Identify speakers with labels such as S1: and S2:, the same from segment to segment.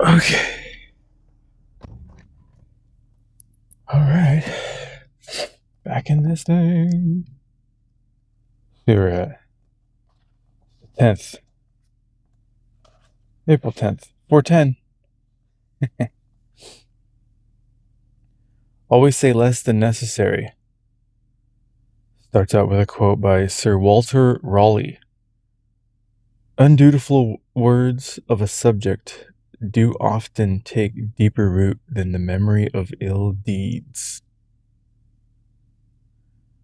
S1: Okay. All right. Back in this thing. We were at 10th. April 10th. 410. Always say less than necessary. Starts out with a quote by Sir Walter Raleigh. Undutiful words of a subject do often take deeper root than the memory of ill deeds.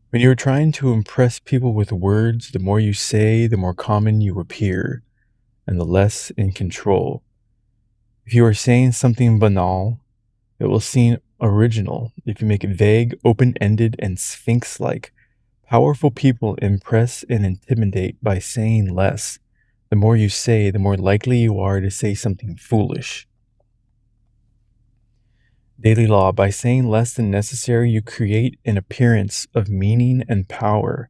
S1: When you are trying to impress people with words, the more you say, the more common you appear, and the less in control. If you are saying something banal, it will seem original. If you make it vague, open-ended, and sphinx-like, powerful people impress and intimidate by saying less. The more you say, the more likely you are to say something foolish. Daily law. By saying less than necessary, you create an appearance of meaning and power.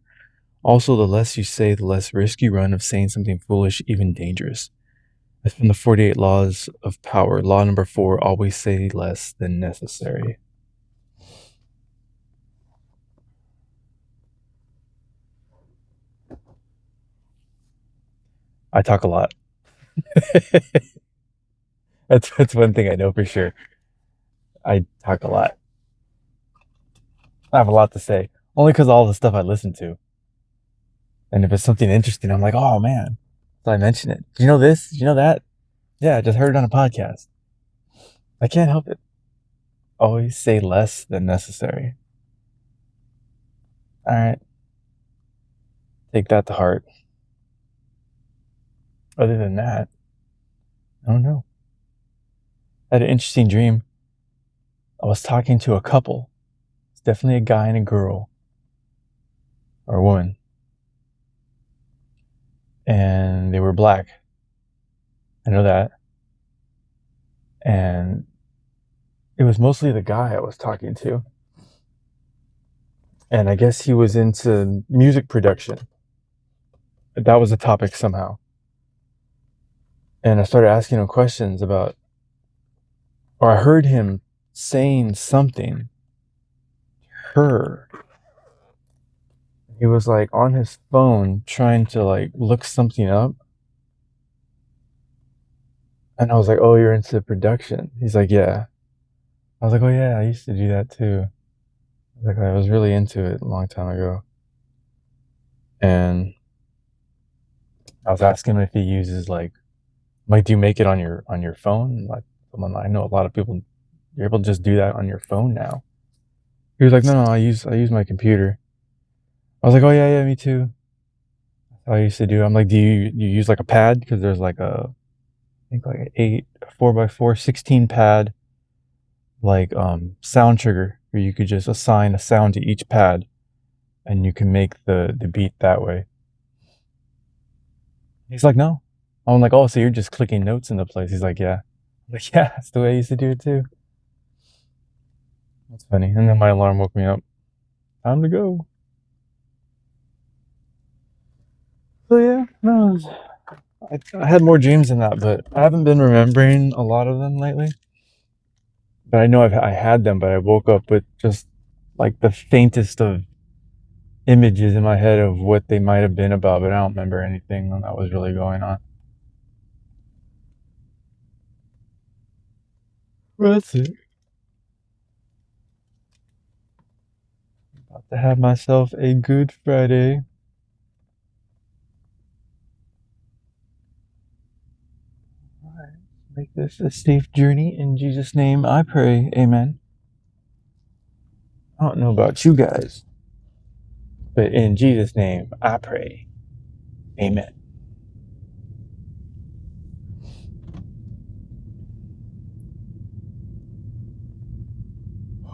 S1: Also, the less you say, the less risk you run of saying something foolish, even dangerous. That's from the 48 Laws of Power. Law number 4, always say less than necessary. I talk a lot. That's one thing I know for sure. I talk a lot. I have a lot to say. Only because of all the stuff I listen to. And if it's something interesting, I'm like, oh man. So I mention it. Do you know this? Do you know that? Yeah, I just heard it on a podcast. I can't help it. Always say less than necessary. Alright. Take that to heart. Other than that, I don't know. I had an interesting dream. I was talking to a couple. It's definitely a guy and a girl. Or a woman. And they were black. I know that. And it was mostly the guy I was talking to. And I guess he was into music production. That was the topic somehow. And I started asking him questions about, or I heard him saying something. Her. He was like on his phone trying to like look something up. And I was like, oh, you're into production. He's like, yeah. I was like, oh yeah, I used to do that too. I was really into it a long time ago. And I was asking him if he uses like, do you make it on your phone? Like, I know a lot of people, you're able to just do that on your phone now. He was like, no, I use my computer. I was like, oh yeah, me too. That's how I used to do. I'm like, do you use like a pad? Because there's like I think like a 4x4 16 pad, like sound trigger where you could just assign a sound to each pad, and you can make the beat that way. He's like, no. I'm like, oh, so you're just clicking notes into place? He's like, yeah. I'm like, yeah, that's the way I used to do it too. That's funny. And then my alarm woke me up. Time to go. So yeah, no, I had more dreams than that, but I haven't been remembering a lot of them lately. But I know I had them, but I woke up with just like the faintest of images in my head of what they might have been about, but I don't remember anything that was really going on. Well, that's it. About to have myself a good Friday. Alright, make this a safe journey. In Jesus' name I pray. Amen. I don't know about you guys, but in Jesus' name I pray. Amen.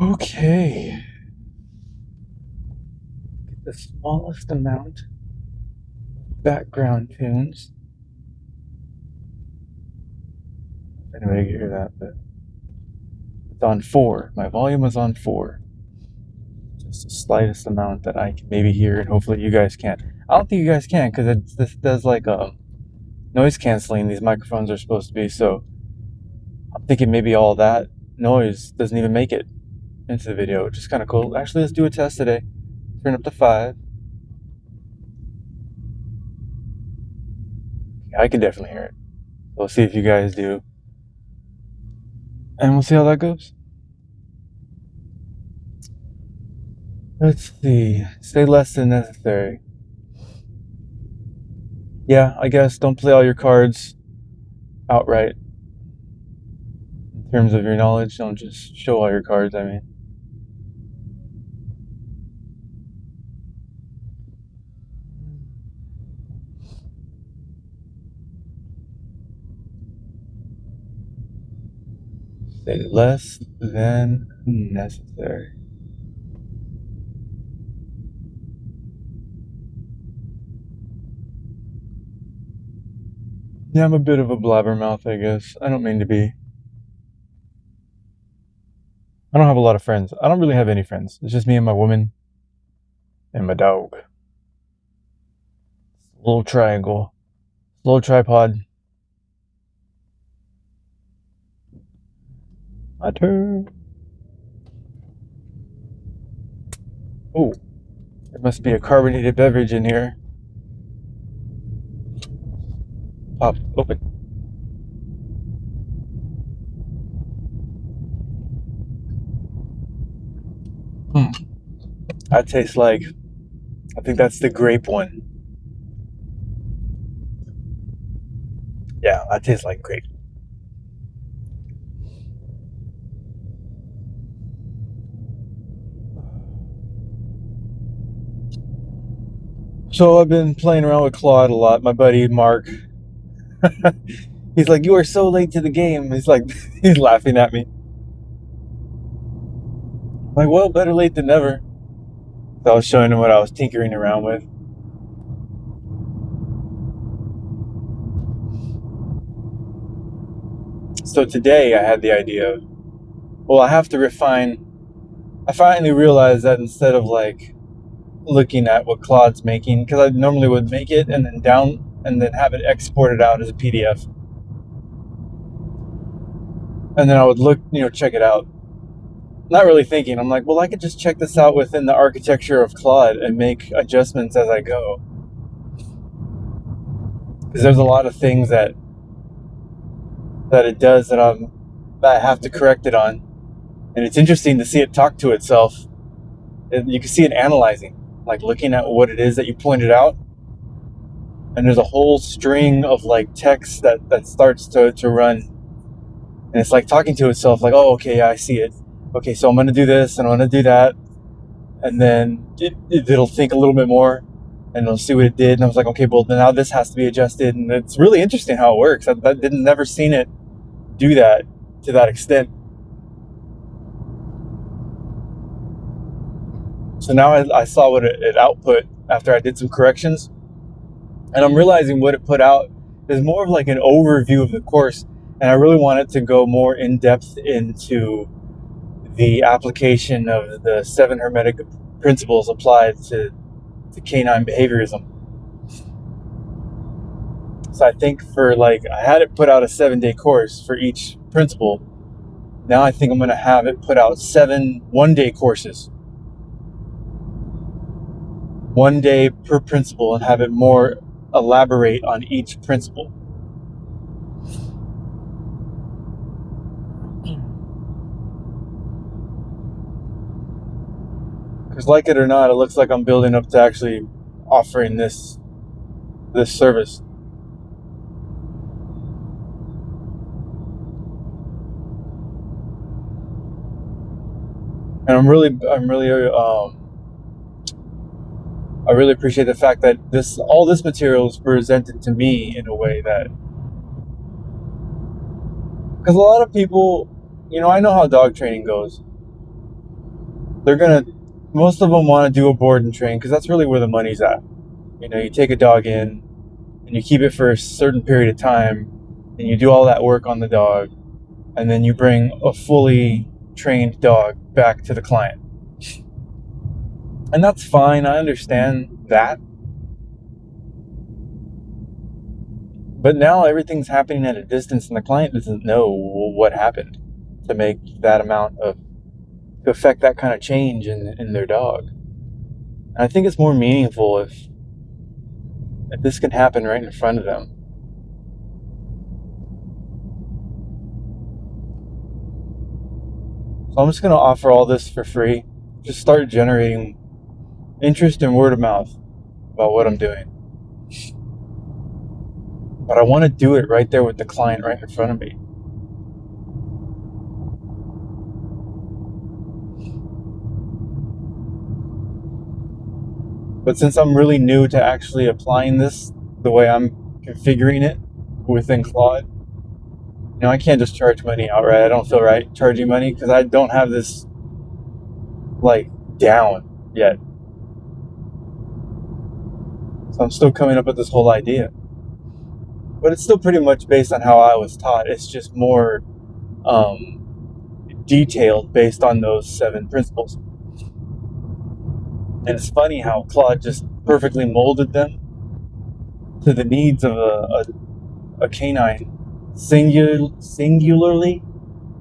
S1: Okay. Get the smallest amount of background tunes. If anybody can hear that, but it's on 4. My volume is on 4. Just the slightest amount that I can maybe hear, and hopefully you guys can. I don't think you guys can, because this does like noise canceling. These microphones are supposed to be, so I'm thinking maybe all that noise doesn't even make it into the video, which is kind of cool. Actually, let's do a test today. Turn up to 5. Yeah, I can definitely hear it. We'll see if you guys do. And we'll see how that goes. Let's see. Say less than necessary. Yeah, I guess don't play all your cards outright. In terms of your knowledge, don't just show all your cards, I mean. Say less than necessary. Yeah, I'm a bit of a blabbermouth, I guess. I don't mean to be. I don't have a lot of friends. I don't really have any friends. It's just me and my woman and my dog. Little triangle. Little tripod. My turn. Oh, there must be a carbonated beverage in here. Pop open. That tastes like, I think that's the grape one. Yeah, that tastes like grape. So I've been playing around with Claude a lot. My buddy Mark, he's like, "You are so late to the game." He's like, he's laughing at me. I'm like, well, better late than never. So I was showing him what I was tinkering around with. So today I had the idea of, well, I have to refine. I finally realized that instead of like looking at what Claude's making, because I normally would make it and then have it exported out as a PDF, and then I would look, check it out. Not really thinking. I'm like, well, I could just check this out within the architecture of Claude and make adjustments as I go. Because there's a lot of things that it does that I have to correct it on, and it's interesting to see it talk to itself. You can see it analyzing, like looking at what it is that you pointed out, and there's a whole string of like text that starts to run, and it's like talking to itself, like, oh, okay, yeah, I see it. Okay, so I'm gonna do this and I'm gonna do that, and then it'll think a little bit more, and it'll see what it did. And I was like, okay, well, now this has to be adjusted, and it's really interesting how it works. I didn't never seen it do that to that extent. So now I saw what it output after I did some corrections, and I'm realizing what it put out is more of like an overview of the course, and I really want it to go more in depth into the application of the 7 Hermetic principles applied to canine behaviorism. So I think I had it put out a 7-day course for each principle. Now I think I'm going to have it put out 7 one-day courses. 1 day per principle, and have it more elaborate on each principle. Because like it or not, it looks like I'm building up to actually offering this service. And I really appreciate the fact that all this material is presented to me in a way that, because a lot of people, I know how dog training goes. Most of them want to do a board and train because that's really where the money's at. You take a dog in and you keep it for a certain period of time, and you do all that work on the dog, and then you bring a fully trained dog back to the client. And that's fine, I understand that. But now everything's happening at a distance, and the client doesn't know what happened to make that amount of to affect that kind of change in their dog. And I think it's more meaningful if this can happen right in front of them. So I'm just going to offer all this for free. Just start generating interest and word of mouth about what I'm doing. But I want to do it right there with the client right in front of me. But since I'm really new to actually applying this the way I'm configuring it within Claude, I can't just charge money outright. I don't feel right charging money because I don't have this like down yet. So I'm still coming up with this whole idea. But it's still pretty much based on how I was taught. It's just more detailed based on those 7 principles. And it's funny how Claude just perfectly molded them to the needs of a canine singularly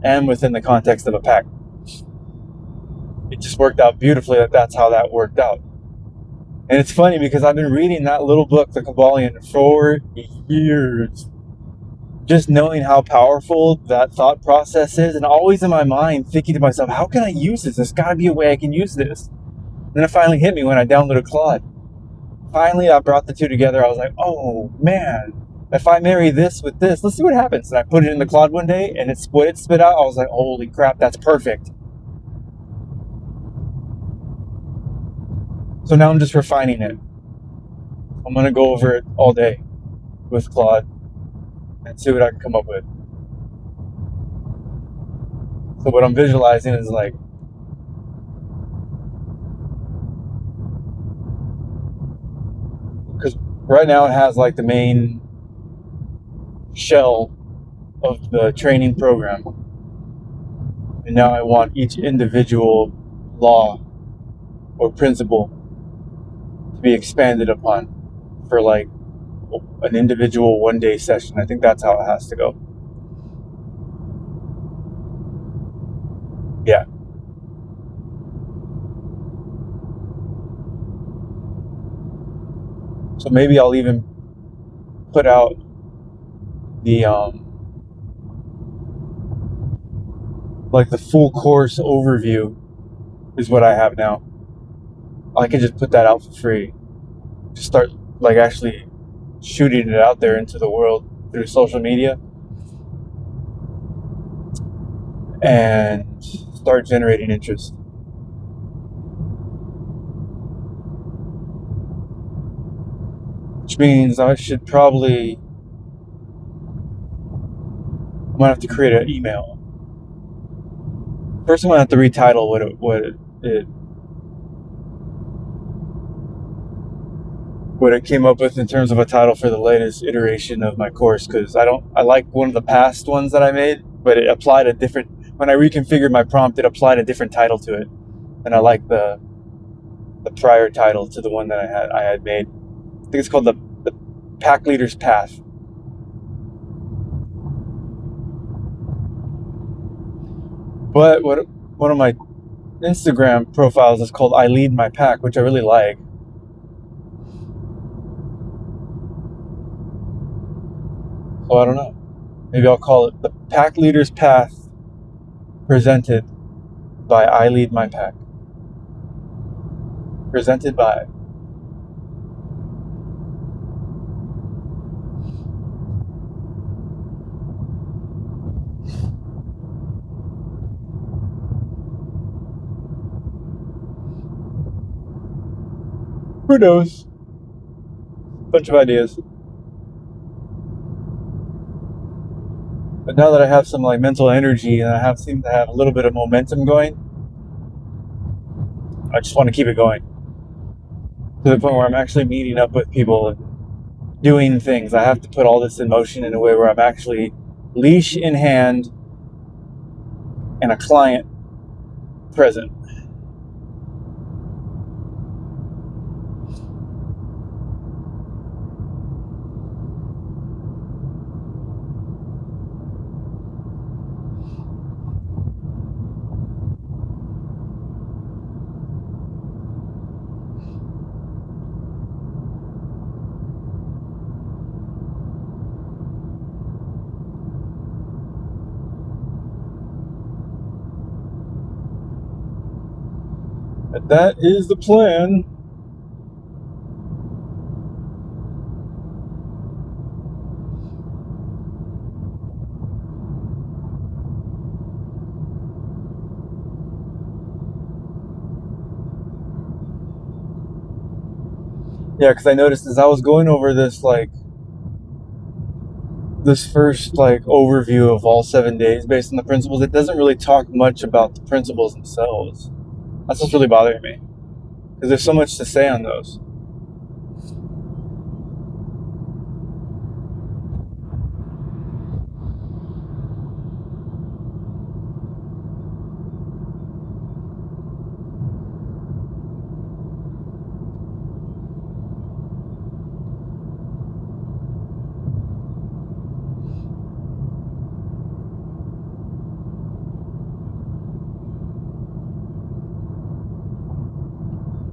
S1: and within the context of a pack. It just worked out beautifully that's how that worked out. And it's funny because I've been reading that little book, The Kybalion, for years. Just knowing how powerful that thought process is, and always in my mind thinking to myself, how can I use this? There's got to be a way I can use this. And then it finally hit me when I downloaded Claude. Finally, I brought the two together. I was like, oh man, if I marry this with this, let's see what happens. And I put it in the Claude one day, and what it spit out, I was like, holy crap, that's perfect. So now I'm just refining it. I'm going to go over it all day with Claude and see what I can come up with. So what I'm visualizing is like, because right now it has like the main shell of the training program. And now I want each individual law or principle to be expanded upon for like an individual one-day session. I think that's how it has to go. Yeah. So maybe I'll even put out the like the full course overview is what I have now. I can just put that out for free. Just start like actually shooting it out there into the world through social media and start generating interest. Which means I should probably, I'm gonna have to create an email. First, I'm gonna have to retitle what it came up with in terms of a title for the latest iteration of my course, because I like one of the past ones that I made, but it applied a different, when I reconfigured my prompt, it applied a different title to it, and I like the prior title to the one that I had made. I think it's called the Pack Leader's Path. But one of my Instagram profiles is called I Lead My Pack, which I really like. So I don't know. Maybe I'll call it the Pack Leader's Path, presented by I Lead My Pack. Presented by. Who knows? Bunch of ideas. But now that I have some like mental energy and I seem to have a little bit of momentum going, I just want to keep it going to the point where I'm actually meeting up with people and doing things. I have to put all this in motion in a way where I'm actually leash in hand and a client present. But that is the plan. Yeah, because I noticed as I was going over this first overview of all 7 days based on the principles, it doesn't really talk much about the principles themselves. That's what's really bothering me, because there's so much to say on those.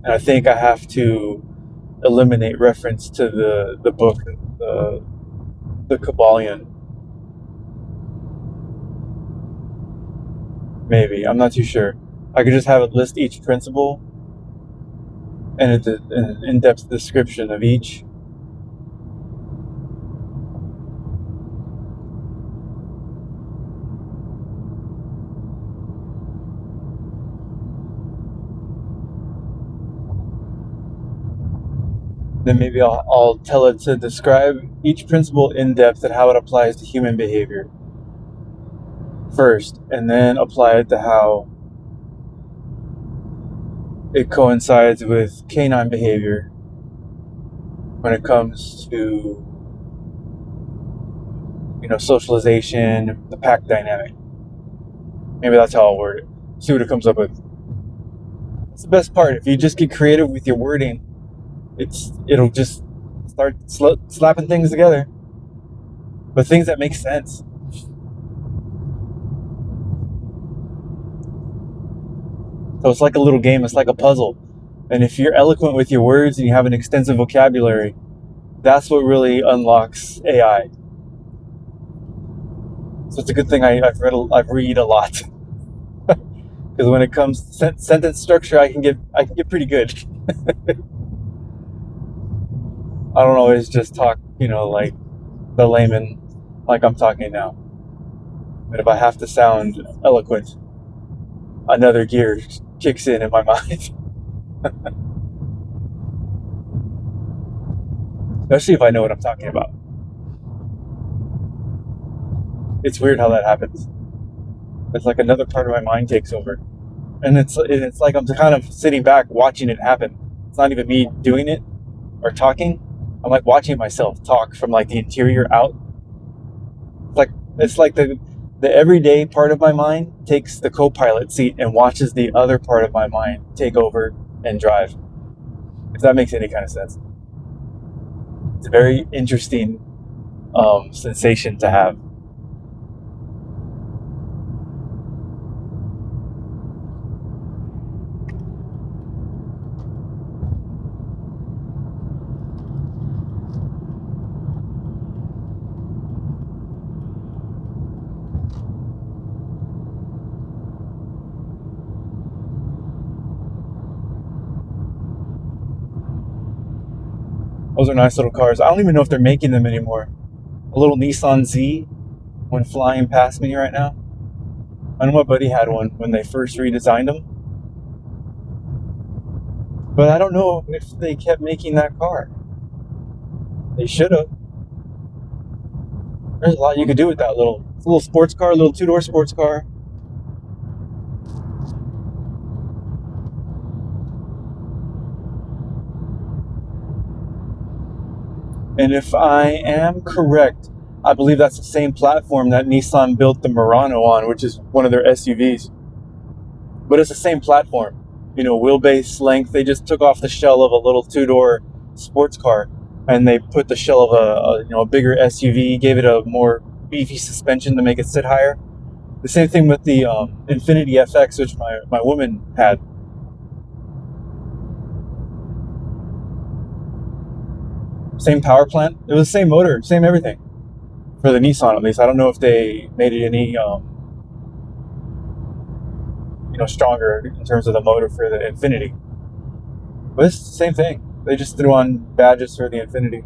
S1: And I think I have to eliminate reference to the book, the Kabbalion. Maybe, I'm not too sure. I could just have it list each principle and an in-depth description of each. Then maybe I'll tell it to describe each principle in depth and how it applies to human behavior first, and then apply it to how it coincides with canine behavior when it comes to, socialization, the pack dynamic. Maybe that's how I'll word it. See what it comes up with. That's the best part. If you just get creative with your wording, it'll just start slapping things together, but things that make sense. So it's like a little game. It's like a puzzle. And if you're eloquent with your words and you have an extensive vocabulary, that's what really unlocks AI. So it's a good thing I read a lot, because when it comes to sentence structure, I can get pretty good. I don't always just talk, like the layman, like I'm talking now. But if I have to sound eloquent, another gear kicks in my mind. Especially if I know what I'm talking about. It's weird how that happens. It's like another part of my mind takes over, and it's like I'm kind of sitting back watching it happen. It's not even me doing it or talking. I'm like watching myself talk from like the interior out. It's like the everyday part of my mind takes the co-pilot seat and watches the other part of my mind take over and drive. If that makes any kind of sense. It's a very interesting sensation to have. Those are nice little cars. I don't even know if they're making them anymore. A little Nissan Z went flying past me right now. I know my buddy had one when they first redesigned them, but I don't know if they kept making that car. They should have. There's a lot you could do with that little sports car, little two-door sports car. And if I am correct, I believe that's the same platform that Nissan built the Murano on, which is one of their SUVs. But it's the same platform. Wheelbase length. They just took off the shell of a little two-door sports car, and they put the shell of a bigger SUV, gave it a more beefy suspension to make it sit higher. The same thing with the Infiniti FX, which my woman had. Same power plant. It was the same motor, same everything. For the Nissan, at least. I don't know if they made it any, stronger in terms of the motor for the Infiniti. But it's the same thing. They just threw on badges for the Infiniti.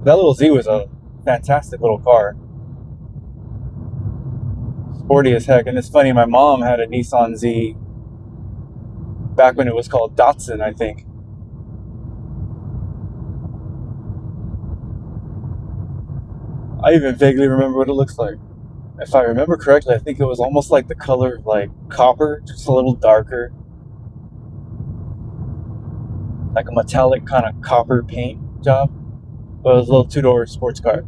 S1: That little Z was a fantastic little car. Sporty as heck. And it's funny, my mom had a Nissan Z back when it was called Datsun, I think. I even vaguely remember what it looks like. If I remember correctly, I think it was almost like the color of like copper, just a little darker. Like a metallic kind of copper paint job. But it was a little two-door sports car.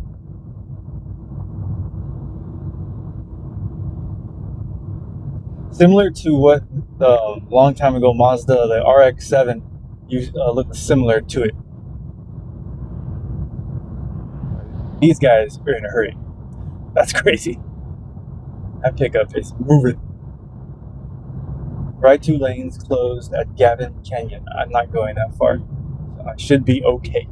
S1: Similar to what long time ago Mazda, the RX-7, looked similar to it. These guys are in a hurry. That's crazy. That pickup is moving. Right 2 lanes closed at Gavin Canyon. I'm not going that far. So I should be okay.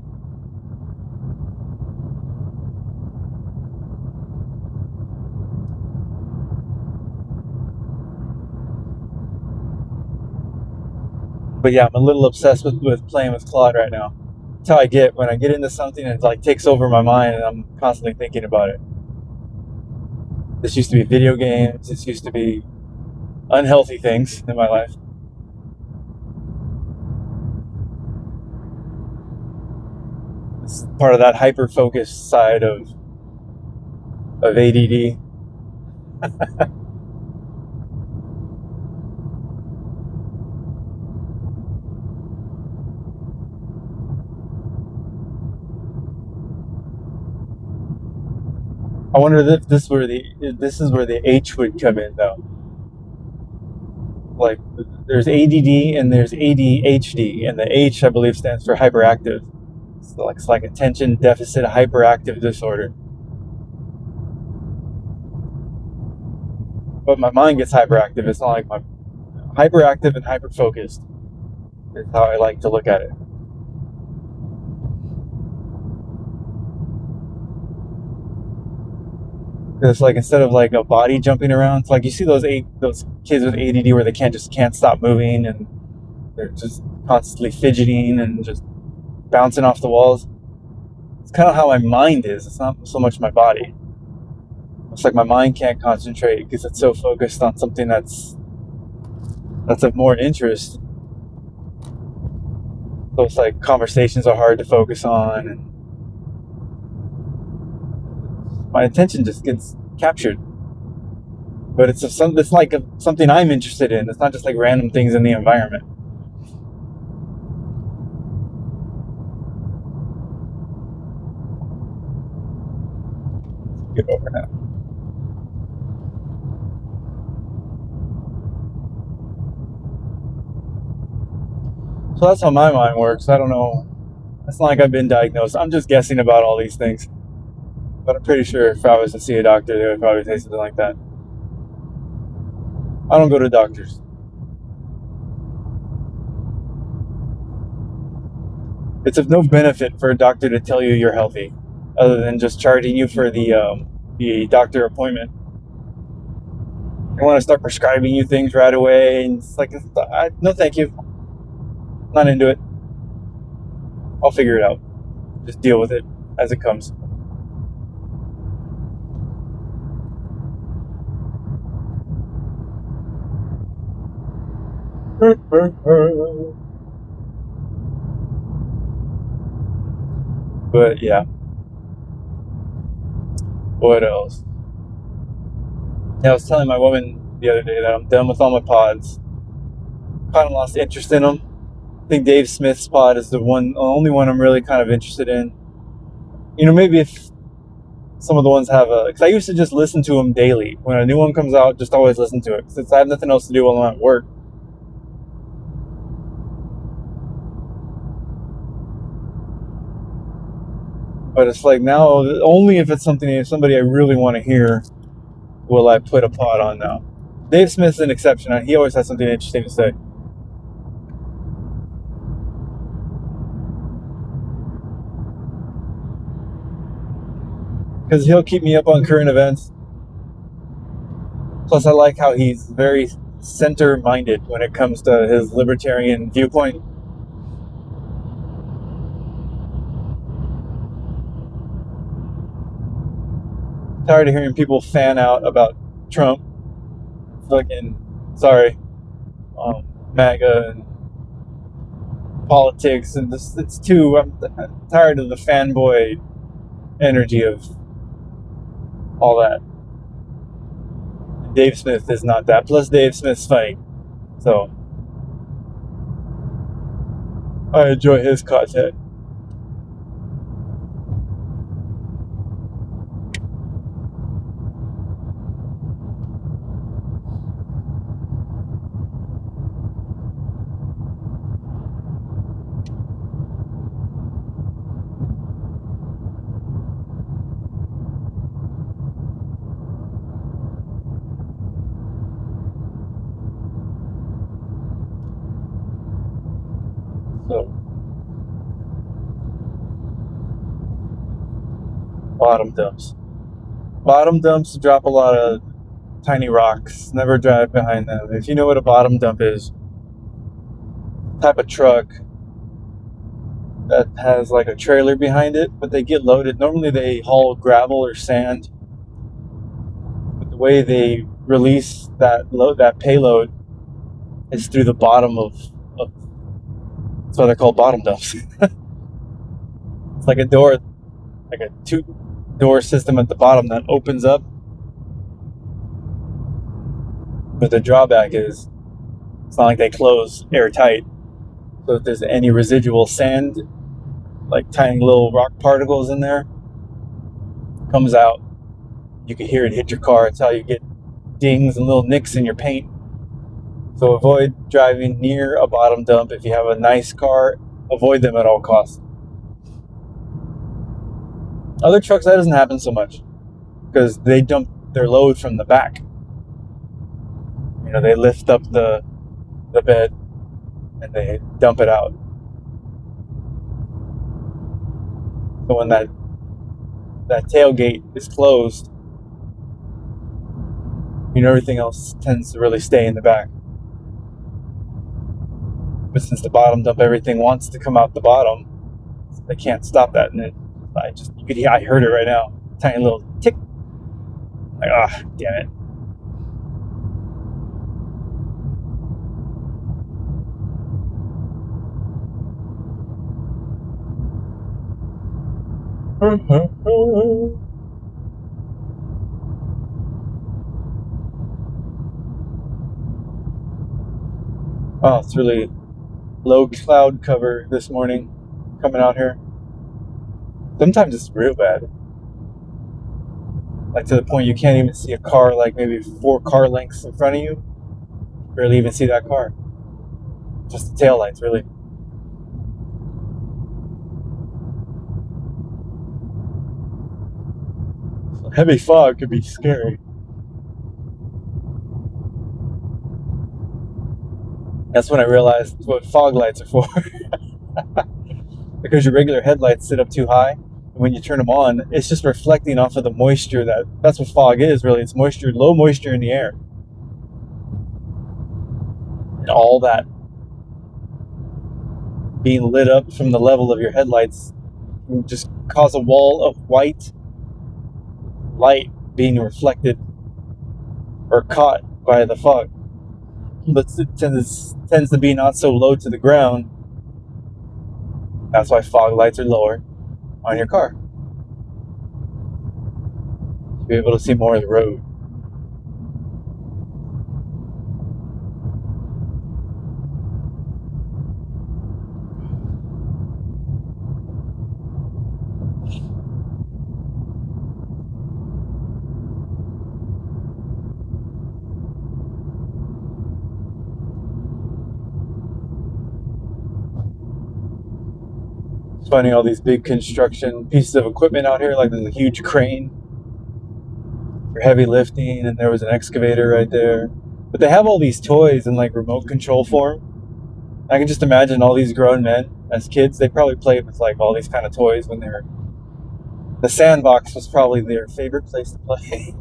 S1: But yeah, I'm a little obsessed with playing with Claude right now. That's how I get when I get into something and it like takes over my mind and I'm constantly thinking about it. This used to be video games. This used to be unhealthy things in my life. It's part of that hyper-focused side of ADD. I wonder if this is where the H would come in though. Like there's ADD and there's ADHD, and the H I believe stands for hyperactive. So it's like attention deficit hyperactive disorder. But my mind gets hyperactive. It's not like my hyperactive and hyper focused is how I like to look at it. It's like instead of like a body jumping around, it's like you see those kids with ADD where they can't stop moving and they're just constantly fidgeting and just bouncing off the walls. It's kind of how my mind is. It's not so much my body. It's like my mind can't concentrate because it's so focused on something that's of more interest. So it's like conversations are hard to focus on, and my attention just gets captured. But it's like something I'm interested in. It's not just like random things in the environment. Get over now. So that's how my mind works. I don't know. It's not like I've been diagnosed. I'm just guessing about all these things. But I'm pretty sure if I was to see a doctor, they would probably say something like that. I don't go to doctors. It's of no benefit for a doctor to tell you you're healthy, other than just charging you for the doctor appointment. They want to start prescribing you things right away, and it's like, no, thank you. Not into it. I'll figure it out. Just deal with it as it comes. But yeah. What else? Yeah, I was telling my woman the other day that I'm done with all my pods. Kind of lost interest in them. I think Dave Smith's pod is the only one I'm really kind of interested in. Maybe if some of the ones have because I used to just listen to them daily. When a new one comes out, just always listen to it. Since I have nothing else to do while I'm at work. But it's like now, only if it's somebody I really want to hear, will I put a pod on now. Dave Smith's an exception. He always has something interesting to say. Because he'll keep me up on current events. Plus, I like how he's very center-minded when it comes to his libertarian viewpoint. Tired of hearing people fan out about Trump, fucking, sorry, MAGA and politics, and this, it's too, I'm tired of the fanboy energy of all that. And Dave Smith is not that. Plus, Dave Smith's funny, so I enjoy his content. So, bottom dumps. Bottom dumps drop a lot of tiny rocks. Never drive behind them. If you know what a bottom dump is, type of truck that has like a trailer behind it, but they get loaded. Normally they haul gravel or sand. But the way they release that payload is through the bottom of that's why they're called bottom dumps. It's like a door, like a two-door system at the bottom that opens up. But the drawback is it's not like they close airtight. So if there's any residual sand, like tiny little rock particles in there, comes out. You can hear it hit your car. It's how you get dings and little nicks in your paint. So avoid driving near a bottom dump. If you have a nice car, avoid them at all costs. Other trucks, that doesn't happen so much because they dump their load from the back. You know, they lift up the bed and they dump it out. So when that tailgate is closed, you know, everything else tends to really stay in the back. But since the bottom dump, everything wants to come out the bottom, they can't stop that. And I heard it right now. Tiny little tick. Like, damn it. Oh, it's really low cloud cover this morning coming out here. Sometimes it's real bad. Like to the point you can't even see a car like maybe 4 car lengths in front of you. Barely even see that car. Just the taillights, really. So heavy fog could be scary. That's when I realized what fog lights are for. Because your regular headlights sit up too high, and when you turn them on, it's just reflecting off of the moisture. That's what fog is, really. It's moisture, low moisture in the air. And all that being lit up from the level of your headlights can just cause a wall of white light being reflected or caught by the fog. But it tends to be not so low to the ground. That's why fog lights are lower on your car. To be able to see more of the road. It's funny, all these big construction pieces of equipment out here, like there's a huge crane for heavy lifting, and there was an excavator right there. But they have all these toys in like remote control form. I can just imagine all these grown men as kids, they probably played with like all these kind of toys when the sandbox was probably their favorite place to play.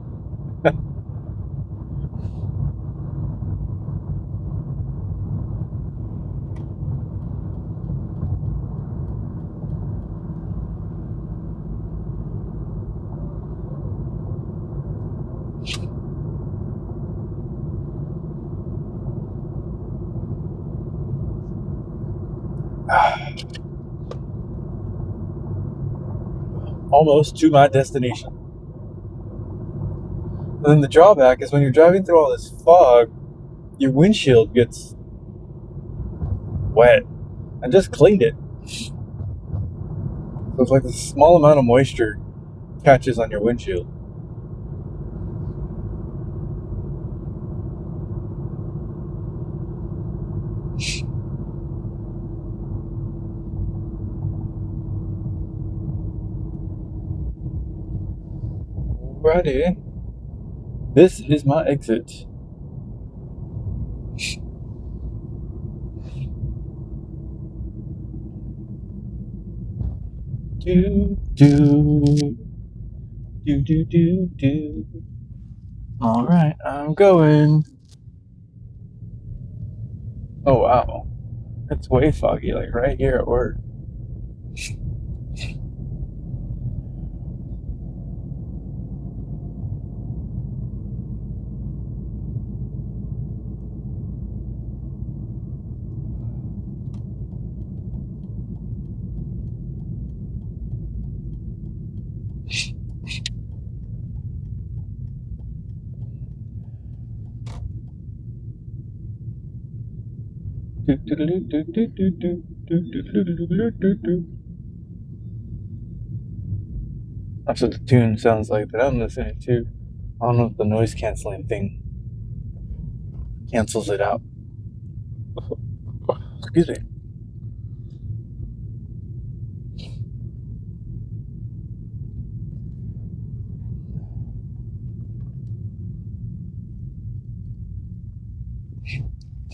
S1: almost to my destination. And then the drawback is when you're driving through all this fog, your windshield gets wet. I just cleaned it. So it's like a small amount of moisture catches on your windshield. Alrighty. This is my exit. Do, do, do, do, do, do. Alright, I'm going. Oh, wow. It's way foggy, like right here at work. That's what the tune sounds like that I'm listening to. I don't know if the noise canceling thing cancels it out. Excuse me.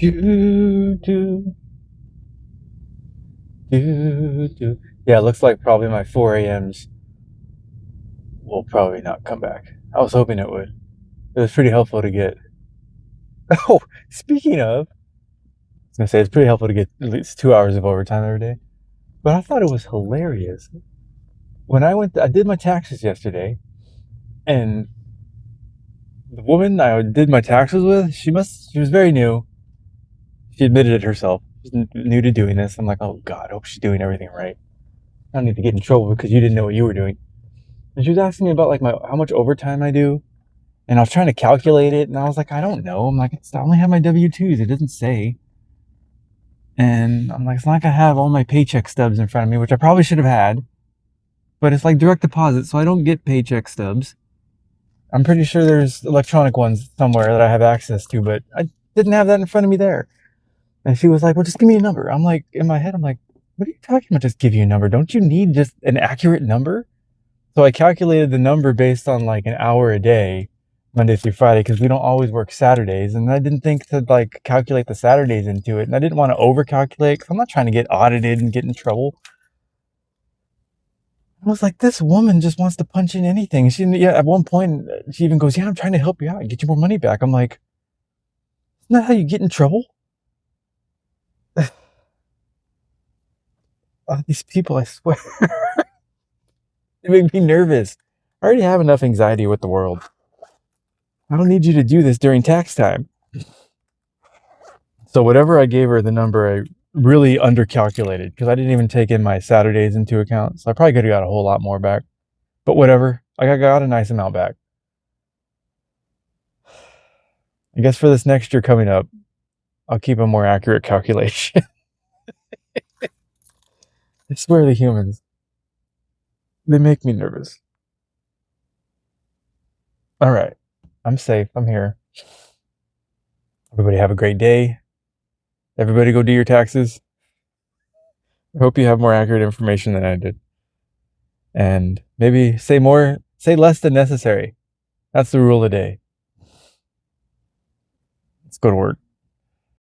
S1: Do, do, do, do. Yeah, it looks like probably my 4 a.m.s will probably not come back. I was hoping it would. It was pretty helpful to get. Oh, speaking of, I was gonna say it's pretty helpful to get at least 2 hours of overtime every day. But I thought it was hilarious when I did my taxes yesterday, and the woman I did my taxes with, she was very new. She admitted it herself. She's new to doing this. I'm like, oh God, I hope she's doing everything right. I don't need to get in trouble because you didn't know what you were doing. And she was asking me about like how much overtime I do, and I was trying to calculate it, and I was like, I don't know. I'm like, I only have my W-2s. It doesn't say. And I'm like, it's not like I have all my paycheck stubs in front of me, which I probably should have had. But it's like direct deposit, so I don't get paycheck stubs. I'm pretty sure there's electronic ones somewhere that I have access to, but I didn't have that in front of me there. And she was like, well, just give me a number. I'm like, in my head, I'm like, what are you talking about? Just give you a number. Don't you need just an accurate number? So I calculated the number based on like an hour a day, Monday through Friday, because we don't always work Saturdays. And I didn't think to like calculate the Saturdays into it. And I didn't want to over calculate because I'm not trying to get audited and get in trouble. I was like, this woman just wants to punch in anything. At one point, she even goes, yeah, I'm trying to help you out and get you more money back. I'm like, isn't that how you get in trouble? These people, I swear, they make me nervous. I already have enough anxiety with the world. I don't need you to do this during tax time. So whatever I gave her the number, I really undercalculated because I didn't even take in my Saturdays into account. So I probably could have got a whole lot more back. But whatever. Like I got a nice amount back. I guess for this next year coming up, I'll keep a more accurate calculation. I swear the humans, they make me nervous. All right. I'm safe. I'm here. Everybody have a great day. Everybody go do your taxes. I hope you have more accurate information than I did. And maybe say less than necessary. That's the rule of the day. Let's go to work.